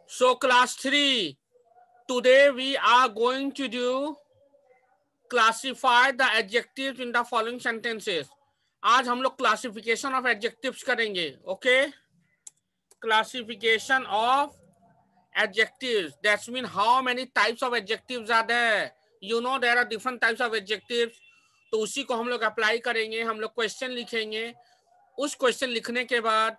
So class 3, today we are going to do classify the adjectives in the following sentences. आज हम लोग classification of adjectives करेंगे. Okay, classification of adjectives, that means how many types of adjectives are there. You know there are different types of adjectives. तो उसी को हम लोग apply करेंगे. हम लोग क्वेश्चन लिखेंगे. उस क्वेश्चन लिखने के बाद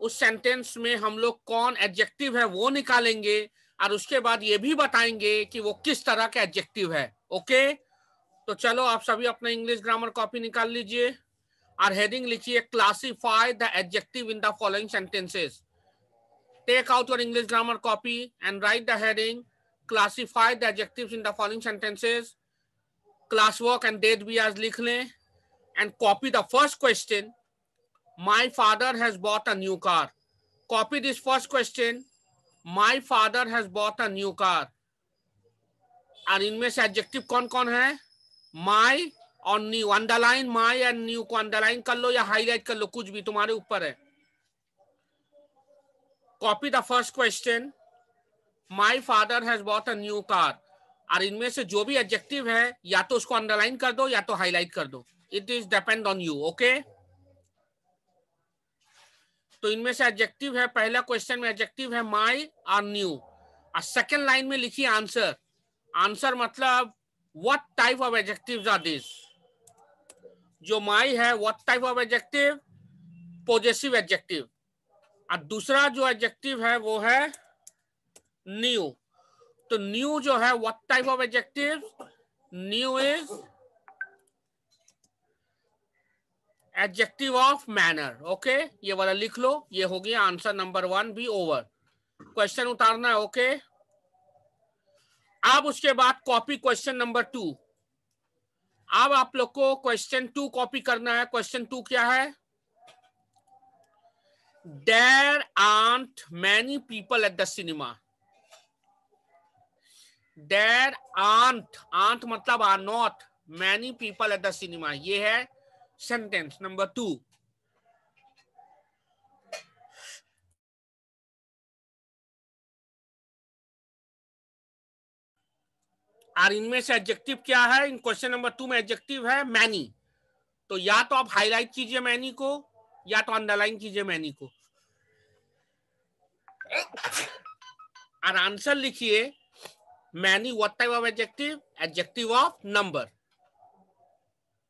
उस सेंटेंस में हम लोग कौन एडजेक्टिव है वो निकालेंगे और उसके बाद ये भी बताएंगे कि वो किस तरह का एडजेक्टिव है. ओके, तो चलो आप सभी अपना इंग्लिश ग्रामर कॉपी निकाल लीजिए और हेडिंग लिखिए classify the adjective in the following sentences. Take out your English grammar copy and write the heading, classify the adjectives in the following sentences. Classwork and date भी आज लिख लें and copy the first question. My father has bought a new car. Copy this first question. My father has bought a new car. और इनमें से adjective कौन कौन है? My और new. Underline my and new को underline कर लो या highlight कर लो, कुछ भी तुम्हारे ऊपर है. Copy the first question. My father has bought a new car. और इनमें से जो भी एडजेक्टिव है या तो उसको अंडरलाइन कर दो या तो हाईलाइट कर दो. It is depend on you. Okay, तो इनमें से एडजेक्टिव है. पहला क्वेश्चन में एडजेक्टिव है माई और न्यू. और सेकेंड लाइन में लिखिए आंसर. आंसर मतलब what type of adjectives are this. जो माई है what type of adjective, possessive adjective. और दूसरा जो एडजेक्टिव है वो है न्यू. तो न्यू जो है what type of adjective, new is adjective of manner. Okay, ये वाला लिख लो. ये हो गया आंसर नंबर 1 भी ओवर. क्वेश्चन उतारना है. ओके, अब उसके बाद कॉपी क्वेश्चन नंबर 2. अब आप लोग को क्वेश्चन 2 कॉपी करना है. क्वेश्चन 2 क्या है? There aren't many people at the cinema. There aren't मतलब are not many people at the cinema. ये है सेंटेंस नंबर 2. और इनमें से एडजेक्टिव क्या है? इन क्वेश्चन नंबर 2 में एडजेक्टिव है मैनी. तो या तो आप हाईलाइट कीजिए मैनी को या तो अंडरलाइन कीजिए मैनी को और आंसर लिखिए many what type of adjective, adjective of number.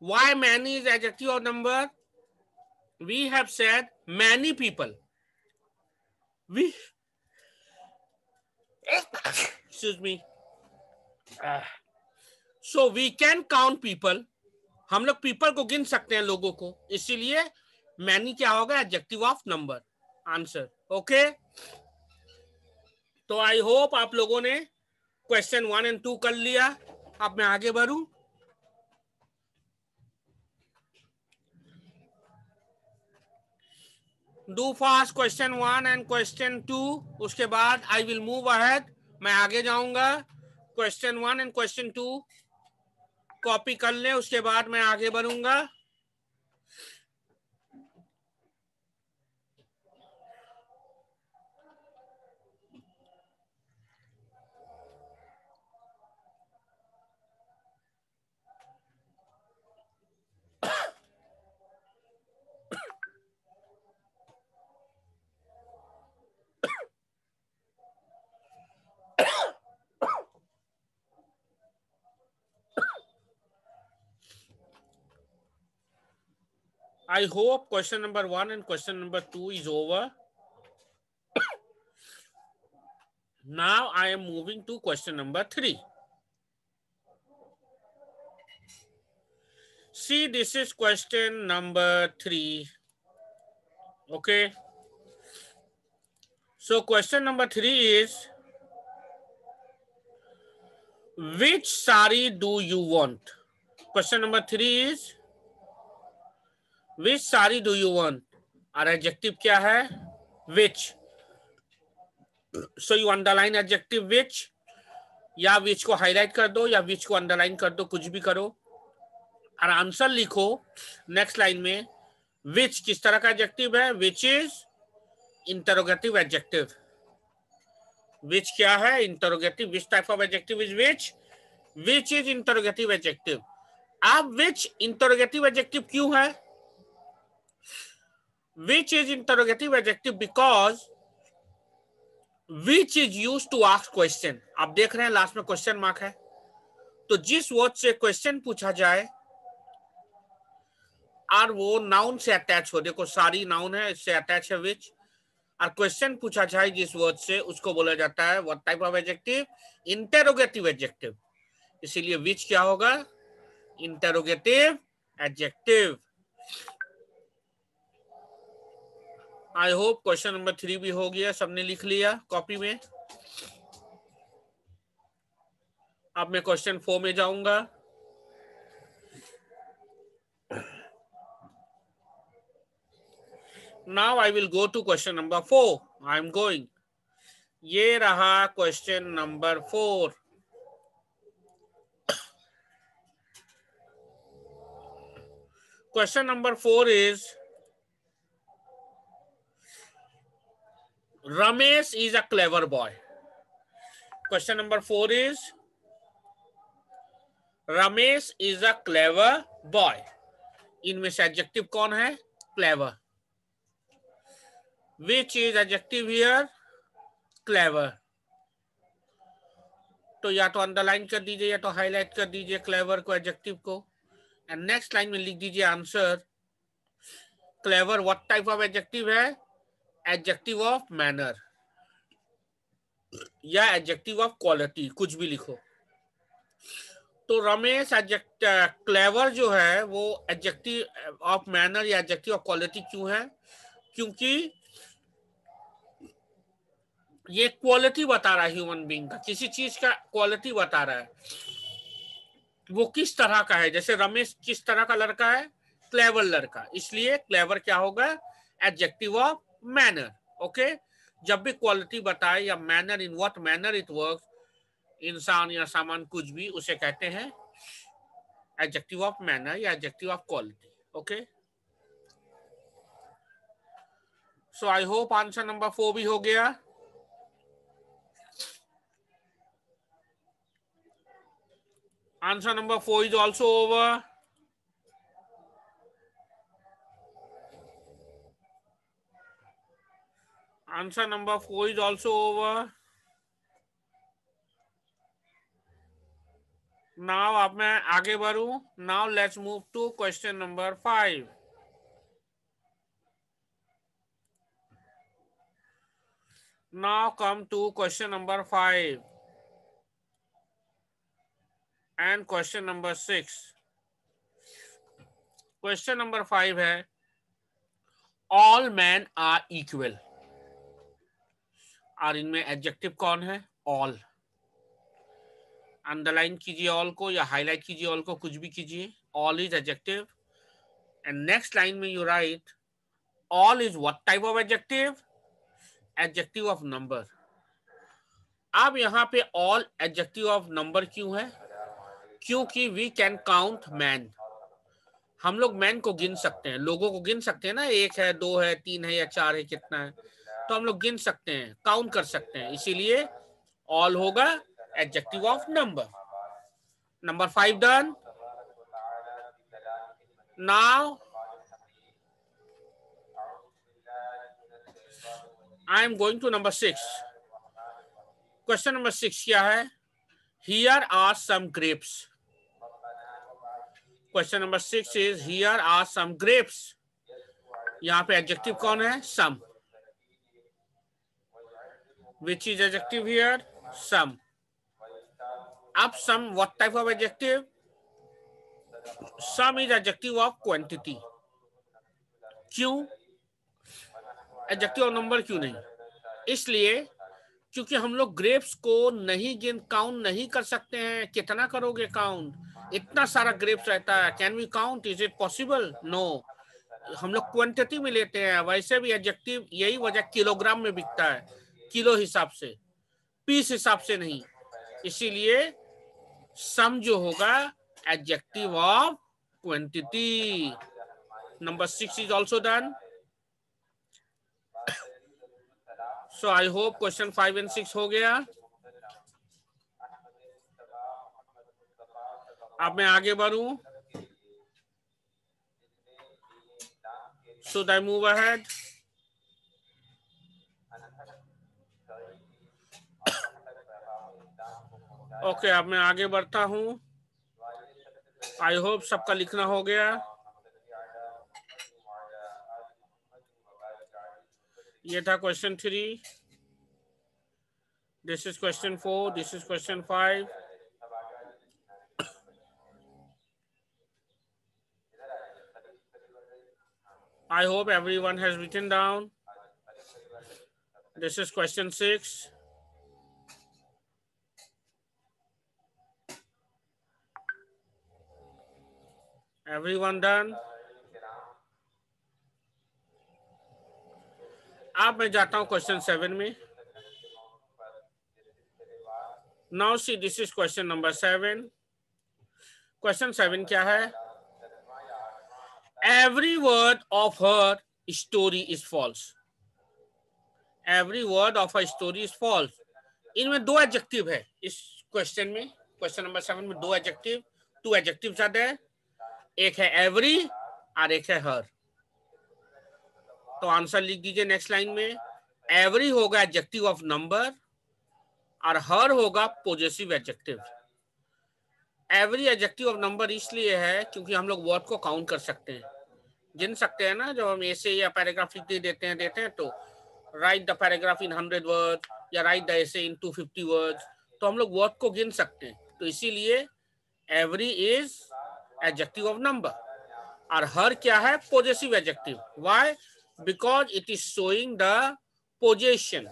Why many is adjective of number? We have said many people. Excuse me. So we can count people. हम लोग people को गिन सकते हैं, लोगों को. इसीलिए many क्या होगा? adjective of number. Answer. Okay, तो आई होप आप लोगों ने क्वेश्चन 1 और 2 कर लिया. अब मैं आगे बढ़ूं. Do fast question 1 and question 2. उसके बाद आई विल मूव अहेड. मैं आगे जाऊंगा. क्वेश्चन 1 एंड क्वेश्चन 2 कॉपी कर ले. उसके बाद मैं आगे बढ़ूंगा. I hope question number 1 and question number 2 is over. Now I am moving to question number 3. See, this is question number 3. Okay. So question number 3 is, which sari do you want? Question number 3 is, which sari do you want? Our adjective क्या है? Which. So you underline adjective which, या which को highlight कर दो या which को underline कर दो, कुछ भी करो. और आंसर लिखो नेक्स्ट लाइन में. which किस तरह का एडजेक्टिव है? which is interrogative adjective. Which क्या है? Interrogative. Which type of adjective is which? Which is interrogative adjective. अब विच इंटरोगेटिव एडजेक्टिव क्यों है? Which is interrogative adjective because which is use to ask question. आप देख रहे हैं लास्ट में क्वेश्चन मार्क है, तो जिस वर्ड से क्वेश्चन पूछा जाए और वो नाउन से अटैच हो, देखो सारी नाउन है, इससे अटैच है विच, और क्वेश्चन पूछा जाए जिस वर्ड से, उसको बोला जाता है what type of adjective? Interrogative adjective. इसीलिए विच क्या होगा? Interrogative adjective. I hope question number 3 भी हो गया, सबने लिख लिया कॉपी में. अब मैं क्वेश्चन 4 में जाऊंगा. Now I will go to question number 4. I am going. ये रहा question number 4. Question number 4 is Ramesh is a clever boy. Question number 4 is Ramesh is a clever boy. इनमें से एडजेक्टिव कौन है? Clever. Which is adjective here? Clever. तो या तो underline कर दीजिए या तो हाईलाइट कर दीजिए क्लेवर को, एडजेक्टिव को, एंड नेक्स्ट लाइन में लिख दीजिए answer. Clever what type of adjective है? एडजेक्टिव ऑफ मैनर या एडजेक्टिव ऑफ क्वालिटी, कुछ भी लिखो. तो रमेश क्लेवर जो है वो एडजेक्टिव ऑफ मैनर या एडजेक्टिव ऑफ क्वालिटी क्यों है? क्योंकि ये क्वालिटी बता रहा है ह्यूमन बीइंग का, किसी चीज का क्वालिटी बता रहा है, वो किस तरह का है. जैसे रमेश किस तरह का लड़का है? क्लेवर लड़का. इसलिए क्लेवर क्या होगा? Adjective of manner. ओके. जब भी क्वालिटी बताए या manner, in what manner it works, इंसान या सामान कुछ भी, उसे कहते हैं एडजेक्टिव ऑफ मैनर या adjective of quality. Okay. So I hope answer number 4 भी हो गया. Answer number 4 is also over. Answer number 4 is also over. Now अब मैं आगे बढ़ूं. Now let's move to question number 5. Now come to question number 5 and question number 6. Question number 5 है all men are equal. और इनमें adjective कौन है? all. Underline कीजिए all को या हाईलाइट कीजिए all को, कुछ भी कीजिए. all is adjective. And next line में you write all is what type of adjective? Adjective of number. अब यहाँ पे all adjective of number क्यों है? क्योंकि we can count man. हम लोग मैन को गिन सकते हैं, लोगों को गिन सकते हैं ना, 1 है, 2 है, 3 है या 4 है, कितना है, तो हम लोग गिन सकते हैं, काउंट कर सकते हैं. इसीलिए ऑल होगा adjective of number. Number 5 done. Now I am going to number 6. Question number 6 क्या है? Here are some grapes. Question number 6 is here are some grapes. यहाँ पे एडजेक्टिव कौन है? Some. Which is adjective here? Some. Up some, what type of adjective? Some is adjective of quantity. क्यों? Adjective of number क्यों नहीं? इसलिए क्योंकि हम लोग ग्रेप्स को नहीं काउंट नहीं कर सकते हैं. कितना करोगे काउंट? इतना सारा ग्रेप्स रहता है. Can we count? Is it possible? No. हम लोग क्वांटिटी में लेते हैं. वैसे भी एडजेक्टिव यही वजह किलोग्राम में बिकता है, किलो हिसाब से, पीस हिसाब से नहीं. इसीलिए सम जो होगा adjective of quantity. Number 6 is also done. So I hope question 5 and 6 हो गया। अब मैं आगे बढ़ूं। Should I move ahead? Okay, अब मैं आगे बढ़ता हूं। आई होप सबका लिखना हो गया। ये था question 3, this is question 4, this is question 5। I hope everyone has written down. This is question 6. Everyone done? अब मैं जाता हूं क्वेश्चन 7 में। Now see, this is question number 7. Question 7 क्या है? Every word of her story is false. Every word of her story is false. इनमें दो adjective है इस क्वेश्चन में। क्वेश्चन नंबर 7 में दो एडजेक्टिव, टू एडजेक्टिव्स आते हैं। एक है एवरी और एक है हर। तो आंसर लिख दीजिए नेक्स्ट लाइन में। एवरी होगा एडजेक्टिव ऑफ नंबर और हर होगा possessive adjective. Every adjective of number इसलिए है क्योंकि हम लोग वर्ड को काउंट कर सकते हैं, गिन सकते हैं ना। जब हम ऐसे या पैराग्राफ लिख देते हैं तो right the paragraph in 100 word या राइट द ऐसे इन 250 वर्ड्स, तो हम लोग वर्ड को गिन सकते हैं। तो इसीलिए every is adjective of number और हर क्या है? Possessive adjective. Why? Because it is showing the possession.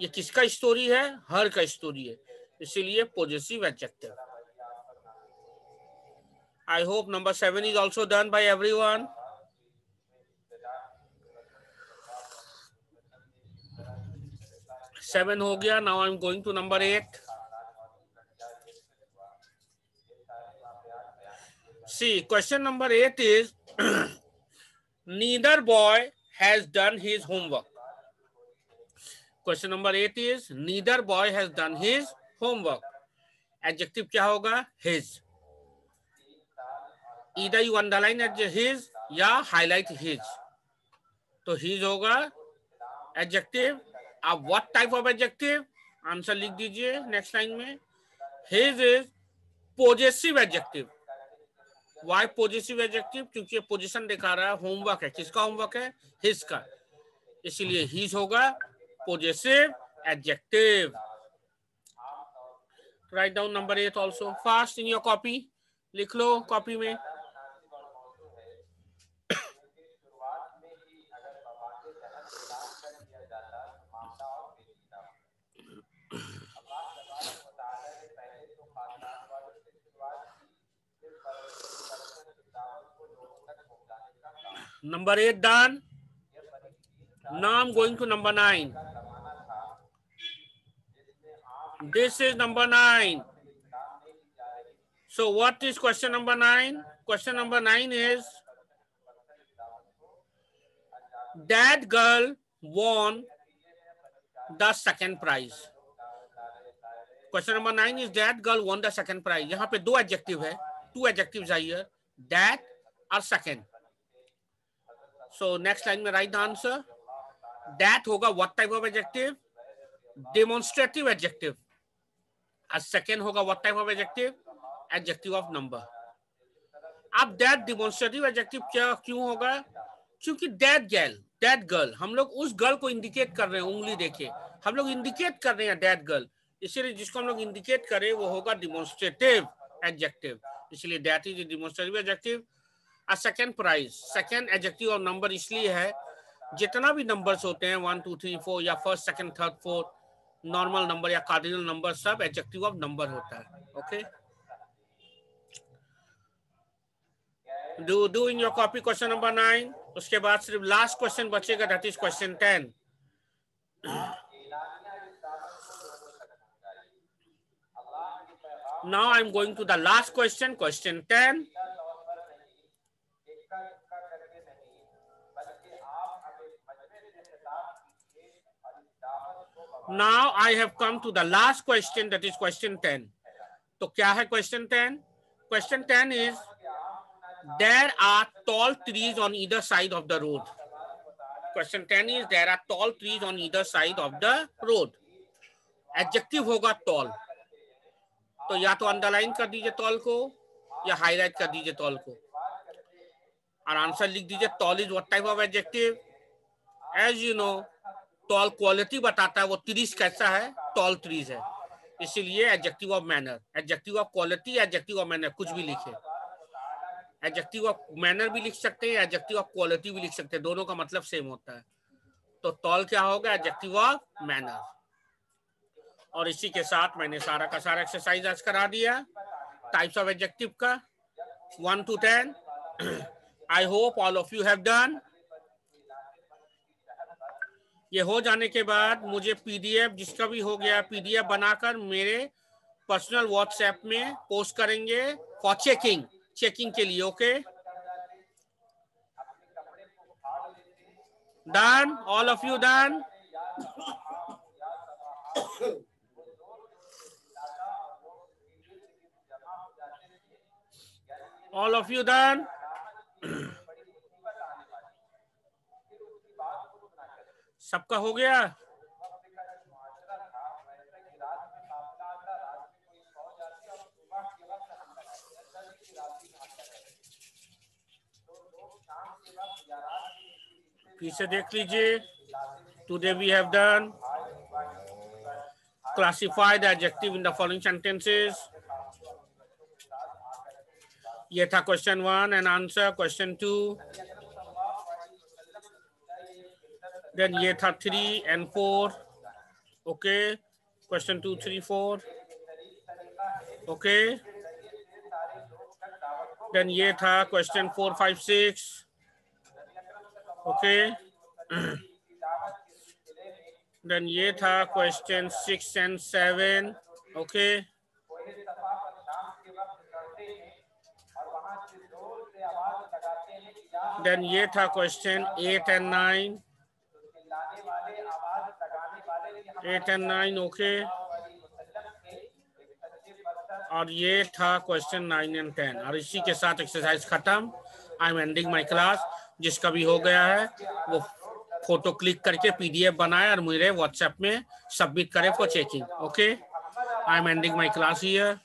ये किसका स्टोरी है? हर का स्टोरी है, इसीलिए possessive adjective. I hope number 7 is also done by everyone. Seven हो गया। Now I'm going to number 8. See, question number 8 is neither boy has done his homework. Question number 8 is neither boy has done his homework. Adjective क्या होगा? His. Either you underline his या highlight his. तो his होगा adjective. अब what type of adjective? Answer लिख दीजिए next line में। His is possessive adjective. Why possessive adjective? क्योंकि ये पोजीशन दिखा रहा है, होमवर्क है। किसका होमवर्क है? हिज का, इसीलिए हिज होगा possessive adjective. Write down number 8 also fast in your copy. लिख लो कॉपी में। Number 8 done. Now I'm going to number 9. This is number 9. So what is question number 9? Question number 9 is that girl won the second prize. Question number 9 is that girl won the second prize. यहाँ पे दो adjective है, two adjectives are here, that और second. So next line में write the answer. That होगा what type of adjective? Demonstrative adjective. और second होगा what type of adjective? Adjective of number. अब that demonstrative adjective क्या क्यों होगा? क्योंकि that girl हम लोग उस गर्ल को इंडिकेट कर रहे हैं। उंगली देखिए, हम लोग इंडिकेट कर रहे हैं that girl, इसलिए जिसको हम लोग इंडिकेट करें वो होगा डिमोन्स्ट्रेटिव एडजेक्टिव, इसलिए that is demonstrative adjective. Second prize, second adjective और नंबर इसलिए है जितना भी नंबर्स होते हैं 1 2 3 4 या first second third fourth, normal number या कार्डिनल नंबर, सब एडजेक्टिव ऑफ नंबर होता है। Okay, do in your copy question number 9। उसके बाद सिर्फ लास्ट क्वेश्चन बचेगा, that is question 10। Now I'm going to the last question, question 10. Now I have come to the last question, that is question 10. तो क्या है question 10? Question 10 is, there are tall trees on either side of the road. Question 10 is, there are tall trees on either side of the road. Adjective होगा tall. तो या तो underline कर दीजिए tall को या हाईलाइट कर दीजिए tall को और आंसर लिख दीजिए tall is what type of adjective? As you know, tall quality बताता है वो trees कैसा है, tall trees है, इसीलिए adjective of manner, adjective of quality, adjective of manner कुछ भी लिखे, एडजेक्टिव ऑफ मैनर भी लिख सकते हैं, एडजेक्टिव ऑफ क्वालिटी भी लिख सकते हैं, दोनों का मतलब सेम होता है। तो टॉल क्या होगा, एडजेक्टिव ऑफ मैनर। और इसी के साथ मैंने सारा का सारा एक्सरसाइज आज करा दिया टाइप्स ऑफ एडजेक्टिव का 1 to 10। I hope all of you have done. ये हो जाने के बाद मुझे पीडीएफ जिसका भी हो गया पीडीएफ बनाकर मेरे पर्सनल व्हाट्सएप में पोस्ट करेंगे फॉर चेकिंग के लिए। Okay, done, all of you done? All of you done? सबका हो गया? फिर से देख लीजिए। Today we have done classify the adjective in the following sentences. ये था question 1 and answer. Question 2, then ये था 3 and 4। Okay, question 2, 3, 4। Okay, then ये था क्वेश्चन 4, 5, 6। ओके, देन ये था क्वेश्चन 6 and 7। ओके, देन ये था क्वेश्चन 8 and 9। 8 and 9। ओके, और ये था क्वेश्चन 9 and 10। और इसी के साथ एक्सरसाइज खत्म। I am ending my class. जिसका भी हो गया है वो फोटो क्लिक करके पीडीएफ बनाए और मेरे व्हाट्सएप में सबमिट करे for checking. Okay, I am ending my class here.